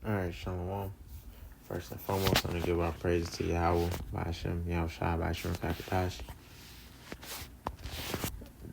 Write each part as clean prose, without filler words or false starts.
All right, Shalom. First and foremost, I'm going to give our praises to Yahweh, Ba'ashem, Yahushua, Ba'ashem, Kakatash.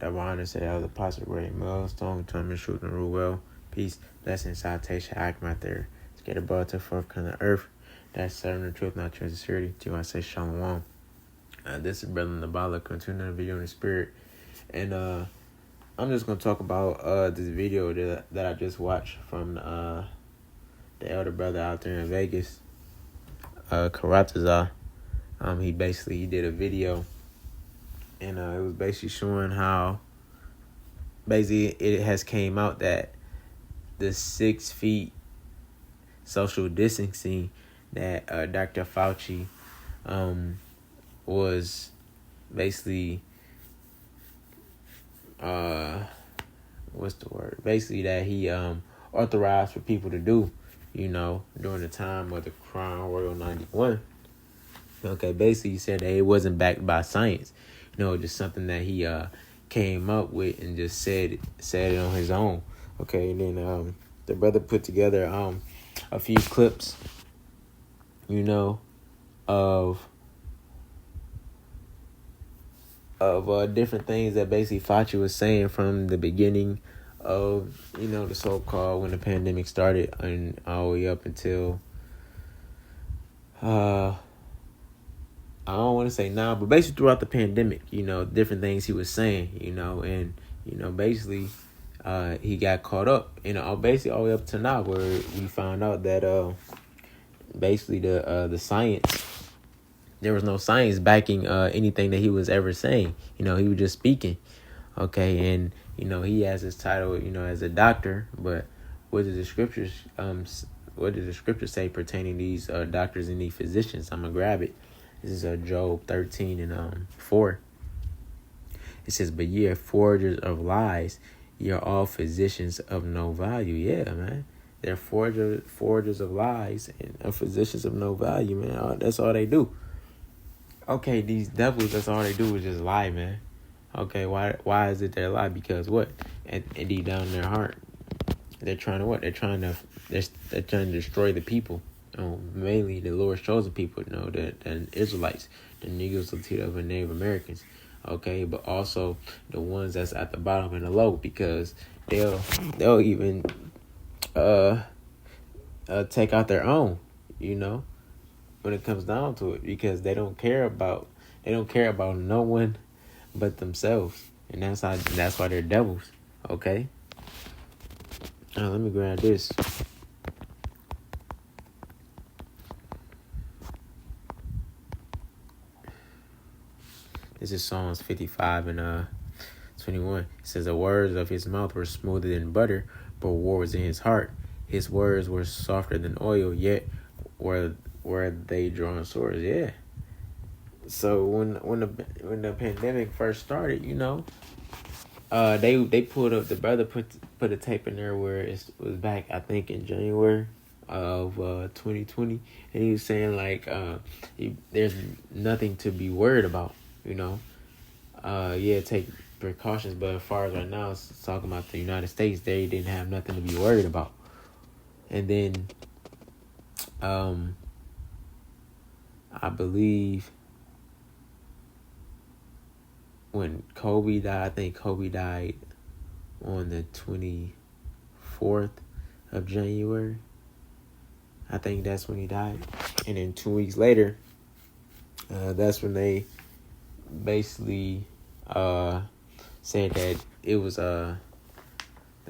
Double honor say that was Apostle Great Millstone, Thomas Truth and Rule Well. Peace, blessing, salutation, out there. Let's get above to fourth kind of earth. That's serving the truth, not sincerity. Do I say Shalom? This is Brother Nabala, continuing the video in the spirit. And I'm just going to talk about this video that I just watched from the elder brother out there in Vegas, Karatazar. He did a video, and it was basically showing how it has came out that the 6 feet social distancing that Dr. Fauci was basically basically that he authorized for people to do, during the time of the Crown Royal 91. Okay, basically he said that it wasn't backed by science, just something that he came up with and just said it on his own. Okay, and then the brother put together a few clips, of different things that basically Fauci was saying from the beginning of, the so-called when the pandemic started and all the way up until, I don't want to say now, but basically throughout the pandemic, different things he was saying, and, basically he got caught up, basically all the way up to now where we found out that basically the science, there was no science backing anything that he was ever saying. He was just speaking. Okay, and he has his title, as a doctor, but what did the scriptures say pertaining to these doctors and these physicians? I'm gonna grab it. This is Job 13 and 4. It says, "But ye are forgers of lies, ye are all physicians of no value." Yeah, man. They're forgers of lies and physicians of no value, man. That's all they do. Okay, these devils, that's all they do is just lie, man. Okay, why is it they lie? Because what? And deep down in their heart, they're trying to what? They're trying to destroy the people. Mainly the Lord's chosen people, the Israelites, the Negroes, Latino, and Native Americans. Okay, but also the ones that's at the bottom and the low, because they'll even take out their own, when it comes down to it, because they don't care about no one but themselves, and that's why they're devils. Okay. Let me grab this. This is Psalms 55 and 21. It says, "The words of his mouth were smoother than butter, but war was in his heart. His words were softer than oil, yet were they drawn swords." Yeah. So when the pandemic first started, they pulled up, the brother put a tape in there where it was back, I think, in January of 2020, and he was saying like there's nothing to be worried about, take precautions, but as far as right now, it's talking about the United States, they didn't have nothing to be worried about. And then I believe when Kobe died, I think Kobe died on the 24th of January. I think that's when he died. And then 2 weeks later, that's when they basically said that it was the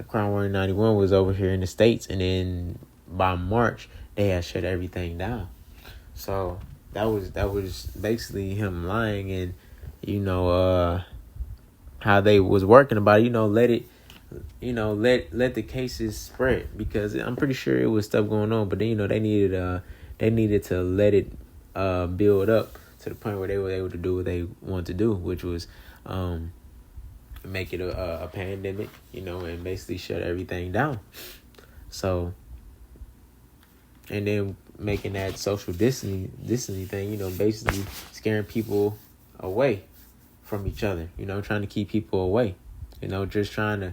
Crown Royal 91 was over here in the States, and then by March they had shut everything down. So that was basically him lying, and how they was working about it, let the cases spread, because I'm pretty sure it was stuff going on, but then they needed to let it build up to the point where they were able to do what they wanted to do, which was make it a pandemic, and basically shut everything down. So, and then making that social distancing thing, basically scaring people away from each other, trying to keep people away, just trying to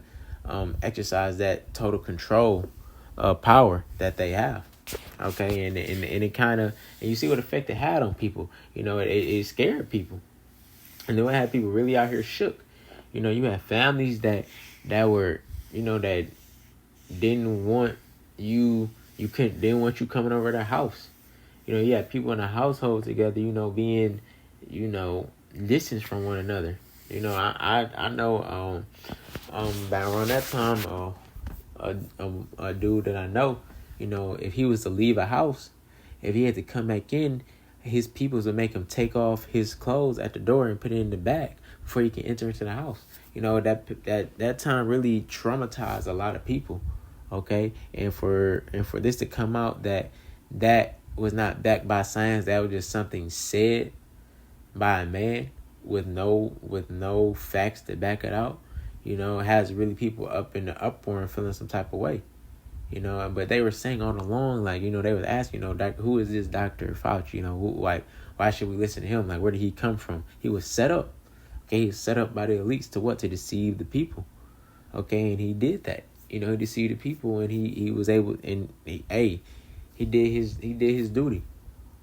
exercise that total control power that they have. Okay, and it kind of, and you see what effect it had on people. It scared people, and then it had people really out here shook. You had families that were, that didn't want you. Didn't want you coming over their house. You had people in a household together. Being, distance from one another. I know. Back around that time, a dude that I know, if he was to leave a house, if he had to come back in, his peoples would make him take off his clothes at the door and put it in the bag before he can enter into the house. That time really traumatized a lot of people. Okay, and for this to come out that was not backed by science, that was just something said by a man with no facts to back it out. It has really people up in the uproar and feeling some type of way. But they were saying all along, like, they was asking, who is this Dr. Fauci? Why should we listen to him? Like, where did he come from? He was set up. Okay, he was set up by the elites to what? To deceive the people. Okay, and he did that. He deceived the people, and he was able, and he did his duty.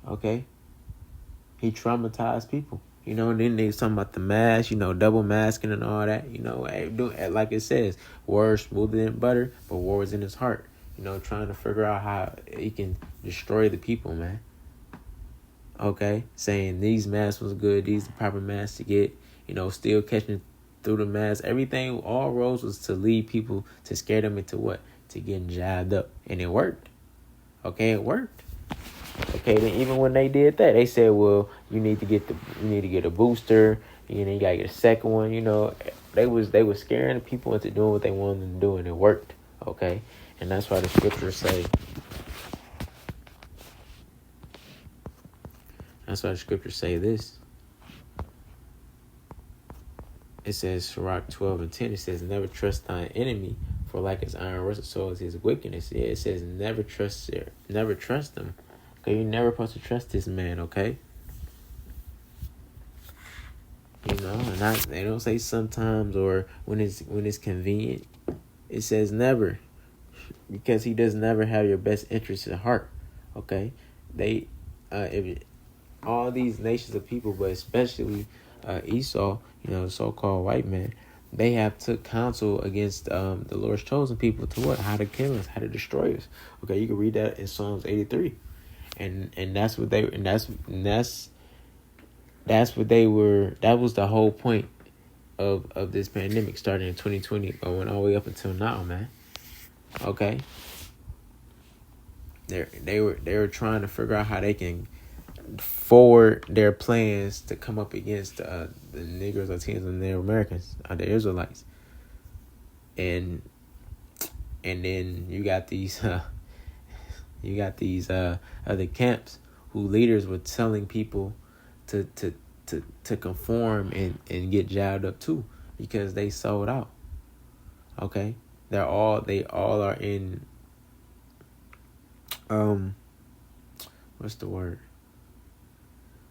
Okay, he traumatized people. And then they was talking about the mask, double masking and all that. Like it says, words smoother than butter, but war was in his heart. Trying to figure out how he can destroy the people, man. Okay, saying these masks was good, these the proper masks to get. Still catching through the mask. Everything, all roads was to lead people, to scare them into what? To getting jabbed up, and it worked. Okay, it worked. Okay, then even when they did that, they said, well, you need to get a booster. You gotta get a second one. They was scaring the people into doing what they wanted them to do, and it worked. Okay, and that's why the scriptures say. That's why the scriptures say this. It says, Sirach 12:10. It says, never trust thine enemy, for like his iron rusted, so is his wickedness. Yeah, it says, never trust them. Okay, you're never supposed to trust this man. Okay. And they don't say sometimes or when it's convenient. It says never, because he does never have your best interests at heart. Okay, if all these nations of people, but especially Esau, the so-called white man, they have took counsel against the Lord's chosen people to what? How to kill us, how to destroy us. Okay, you can read that in Psalms 83, and that's what they that's what they were. That was the whole point of this pandemic, starting in 2020, going all the way up until now, man. Okay, they were trying to figure out how they can forward their plans to come up against the Negroes, Latinos, and Native Americans, the Israelites, and then you got these other camps who leaders were telling people to conform and get jabbed up too, because they sold out. Okay, they all are in what's the word?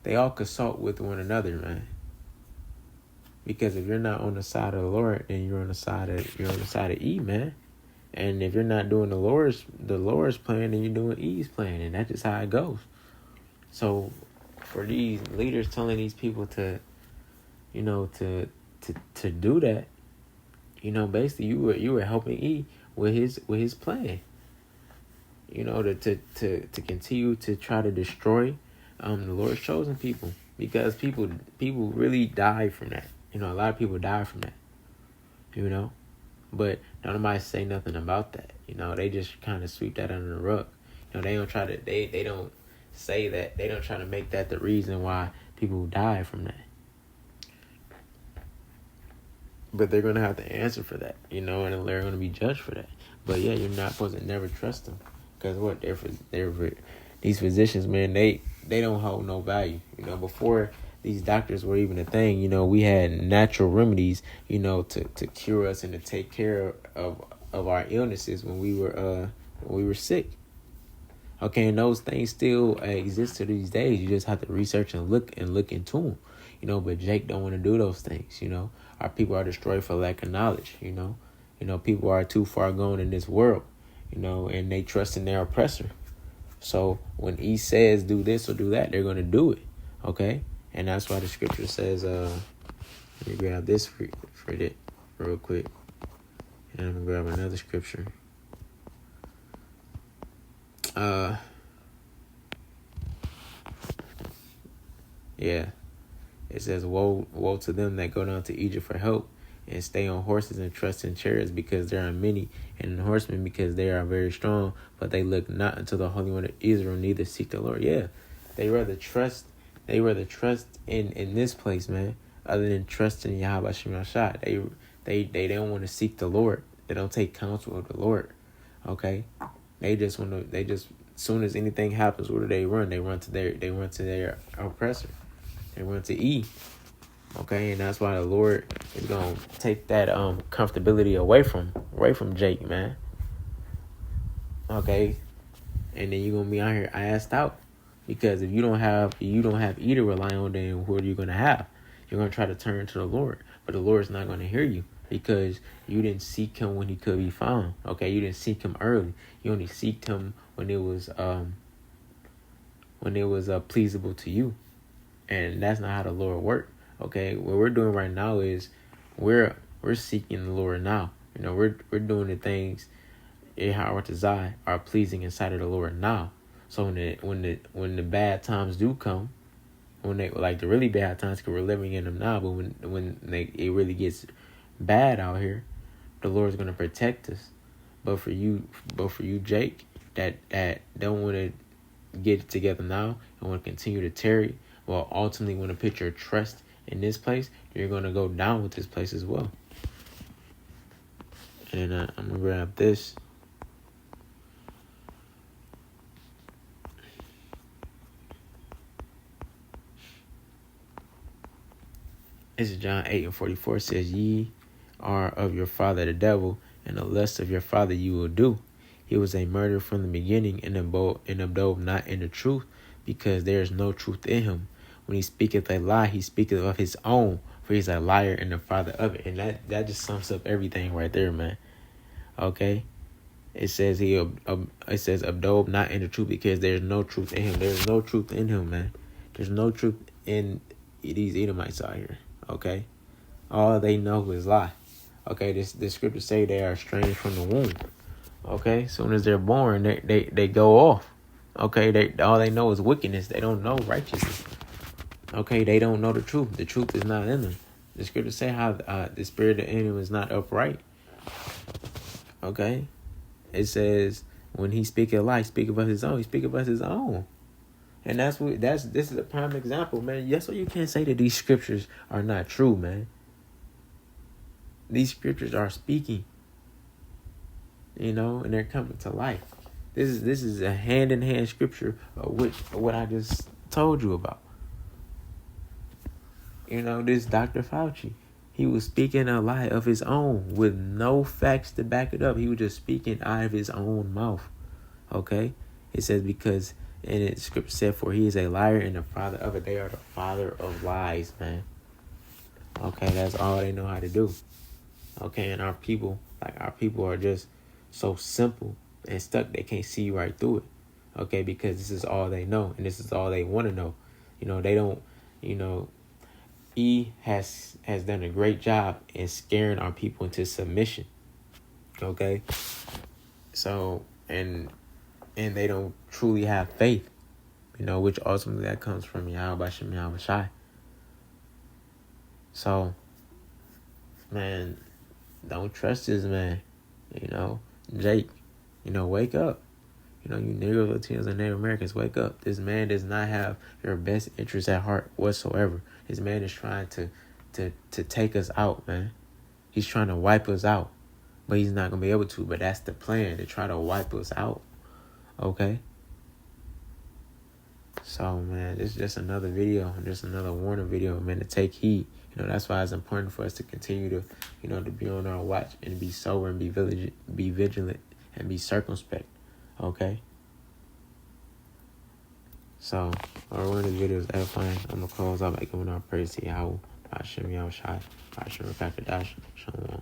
They all consult with one another, man. Because if you're not on the side of the Lord, then you're on the side of Eve, man. And if you're not doing the Lord's plan, then you're doing Eve's plan, and that's just how it goes. So, for these leaders telling these people to do that, basically you were helping Eve with his plan. To continue to try to destroy the Lord's chosen people, because people really die from that. A lot of people die from that. But nobody say nothing about that. They just kind of sweep that under the rug. They don't try to. They don't say that. They don't try to make that the reason why people die from that. But they're gonna have to answer for that. And they're gonna be judged for that. But yeah, you're not supposed to never trust them, because what these physicians, man, they don't hold no value. Before these doctors were even a thing, we had natural remedies, to cure us and to take care of our illnesses when we were sick. Okay, and those things still exist to these days. You just have to research and look into them. But Jake don't want to do those things. Our people are destroyed for lack of knowledge. People are too far gone in this world. And they trust in their oppressor So when he says do this or do that, they're going to do it. Okay? And that's why the scripture says, let me grab this for it real quick. And I'm going to grab another scripture. Yeah. It says, woe to them that go down to Egypt for help and stay on horses and trust in chariots because there are many, and in horsemen because they are very strong, but they look not unto the Holy One of Israel, neither seek the Lord. Yeah. They rather trust in this place, man, other than trusting Yahweh Shem Yahshua. They don't want to seek the Lord. They don't take counsel of the Lord. Okay? As soon as anything happens, where do they run? They run to their oppressor. They run to E. Okay, and that's why the Lord is gonna take that comfortability away from Jake, man. Okay. And then you're gonna be out here assed out. Because if you don't have E to rely on, then what are you gonna have? You're gonna try to turn to the Lord. But the Lord's not gonna hear you because you didn't seek him when he could be found. Okay, you didn't seek him early. You only seeked him when it was pleasable to you. And that's not how the Lord works. Okay, what we're doing right now is we're seeking the Lord now. You know, we're doing the things are pleasing inside of the Lord now. So when the bad times do come, when they like the really bad times, because we're living in them now, but when it really gets bad out here, the Lord's gonna protect us. But for you, Jake, that don't want to get it together now and want to continue to tarry, well, ultimately want to put your trust in this place, you're going to go down with this place as well. And I'm going to grab this. This is John 8:44. Says, ye are of your father the devil, and the lust of your father you will do. He was a murderer from the beginning, and abode not in the truth, because there is no truth in him. When he speaketh a lie, he speaketh of his own, for he's a liar and the father of it. And that just sums up everything right there, man. Okay? It says abode not in the truth, because there's no truth in him. There's no truth in him, man. There's no truth in these Edomites out here. Okay? All they know is lie. Okay, the scriptures say they are estranged from the womb. Okay, soon as they're born, they go off. Okay, all they know is wickedness. They don't know righteousness. Okay, they don't know the truth. The truth is not in them. The scriptures say how the spirit of him is not upright. Okay, it says when he speaketh a lie, speak about his own. He speak about his own, and this is a prime example, man. That's why you can't say that these scriptures are not true, man. These scriptures are speaking, and they're coming to life. This is a hand-in-hand scripture of what I just told you about. This Dr. Fauci, he was speaking a lie of his own with no facts to back it up. He was just speaking out of his own mouth. Okay? It says because, and it scripture said, for he is a liar and the father of it. They are the father of lies, man. Okay, that's all they know how to do. Okay, and our people are just so simple and stuck they can't see right through it. Okay, because this is all they know and this is all they want to know. They don't, E has done a great job in scaring our people into submission. Okay? So, and they don't truly have faith, which ultimately that comes from Yahweh Shem Yahweh Shai. So, man, don't trust this man. Jake, wake up. You Negro Latinos and Native Americans, wake up. This man does not have your best interests at heart whatsoever. This man is trying to take us out, man. He's trying to wipe us out. But he's not going to be able to. But that's the plan, to try to wipe us out. Okay? So, man, this is just another video. Just another warning video, man, to take heed. That's why it's important for us to continue to, to be on our watch and be sober and be vigilant and be circumspect. Okay? So, one of the videos edifying. I'm going to close out by giving our praise to Yahweh. Hashem Yahweh Shai. Hashem Rakakadash. Shalom.